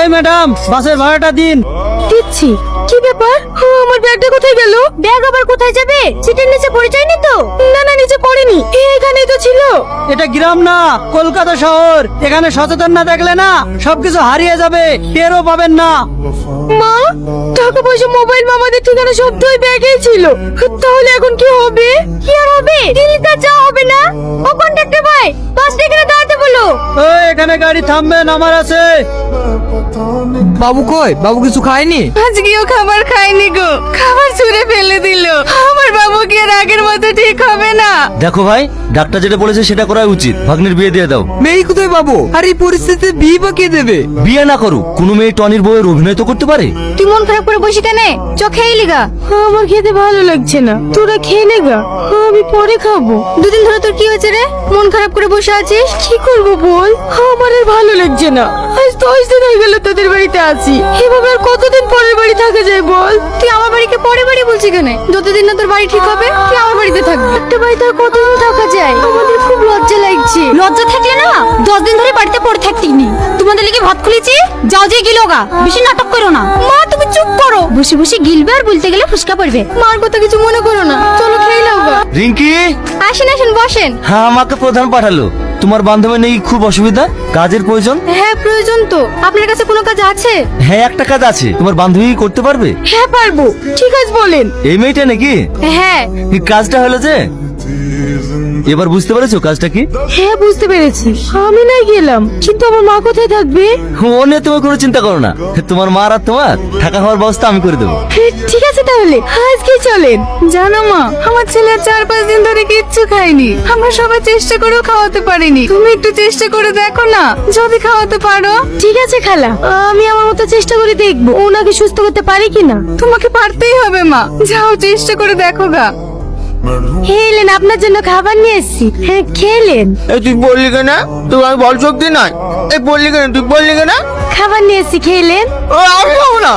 এই ম্যাডাম, বাসের ভাড়াটা দিন। দিচ্ছি। কি ব্যাপার? আমার ব্যাগটা কোথায় গেল? ব্যাগ আবার কোথায় যাবে? সিটের নিচে পড়ে যায়নি তো? না না, নিচে পড়েনি, এখানেই তো ছিল। এটা গ্রাম না, কলকাতা শহর। এখানে সচেতন না দেখলে না সবকিছু হারিয়ে যাবে, টেরও পাবেন না। মা, টাকা পয়সা, মোবাইল, মামাদের ঠিকানা সব তো ওই ব্যাগেই ছিল। তাহলে এখন কি হবে? কি আর হবে? দিল্লিতে যা হবে না। ও কন্ডাক্টর ভাই, বাসটা এখানে দাঁড়াতে বলো। ওই এখানে গাড়ি থামবে, নামার আছে। বাবু কই? বাবু কিছু খায়নি? আজকেও খাবার খায়নি গো, খাবার ছুঁড়ে ফেলে দিল। আমার বাবু কি আর আগের মতো ঠিক হবে না? দেখো ভাই, ডাক্তার যেটা বলেছে সেটা করা উচিত। ভাগ্নের বিয়ে দিয়ে দাও। মেয়ে কোথায় বাবু? আর এই পরিস্থিতিতে বিয়ে বা কে দেবে? বিয়ে না করুক, কোনো মেয়ে টনির বউয়ের অভিনয় তো করতে পারে। তুই মন খারাপ করে বসে কেন? চ খেয়ে লিগা। আমার খেতে ভালো লাগছে না, তোরা খেয়ে নেগা, আমি পরে খাবো। দুদিন ধরে তোর কি হয়েছে রে? মন খারাপ করে বসে আছিস? কি করবো বল, আমার আর ভালো লাগছে না। আজ 10 দিন হয়ে গেল তোদের বাড়িতে আছি, এভাবে আর কতদিন পরের বাড়ি থাকা যায় বল? তুই আমার বাড়িকে পরের বাড়ি বলছিস কেন? যতদিন না তোর বাড়ি ঠিক হবে তুই আমার বাড়িতে থাকবি। একটা বাড়িতে আর কতদিন থাকা যায়? আমাদের খুব লজ্জা লাগছে। লজ্জা থাকলে না 10 দিন ধরে বাড়িতে পড়ে থাকতিনি। তোমাদের লিগে ভাত খুলেছি, যাও যে গিলোগা, বেশি নাটক করো না। মা তুমি চুপ করো, বসে বসে গিলবে আর বলতে গেলে ফুসকা পড়বে। মার কথা কিছু মনে করো না, চলো খেয়ে নাও গা। রিঙ্কি, আসেন আসেন বসেন। হ্যাঁ, আমাকে প্রধান পাঠালো। তোমার বান্ধবী নাকি খুব অসুবিধা, কাজের প্রয়োজন। হ্যাঁ প্রয়োজন তো। আপনার কাছে কোনো কাজ আছে? হ্যাঁ, একটা কাজ আছে, তোমার বান্ধবী করতে পারবে। হ্যাঁ পারবো। ঠিক আছে বলেন। এই মেয়েটা নাকি? হ্যাঁ এই কাজটা হলো যে, এবার বুঝতে পেরেছো কাজটা কি? হ্যাঁ বুঝতে পেরেছি। আমি নাই গেলাম, কিন্তু আমার মা কোথায় থাকবে? ও নিয়ে তুমি কোনো চিন্তা করো না, তোমার মা আর তোমার থাকা খাওয়ার ব্যবস্থা আমি করে দেবো। ঠিক আছে তাহলে আজকে চলেন। জানো মা, আমার ছেলে 4-5 দিন ধরে কিচ্ছু খায়নি। আমরা সবাই চেষ্টা করেও খাওয়াতে পারিনি। তুমি একটু চেষ্টা করে দেখো না, যদি খাওয়াতে পারো। ঠিক আছে খালা, আমি আমার মতো চেষ্টা করে দেখবো ওনাকে সুস্থ করতে পারি কিনা। তোমাকে পারতেই হবে মা, যাও চেষ্টা করে দেখো গা। খেলেন, আপনার জন্য খাবার নিয়ে এসেছি, হ্যাঁ খেলেন। এই তুই বললি কেন? তোমার বল শক্তি নাই। এই বললি কেন? তুই বললি কেন? খাবার নিয়ে এসেছি, খেলেন। ও আমি খাবো না।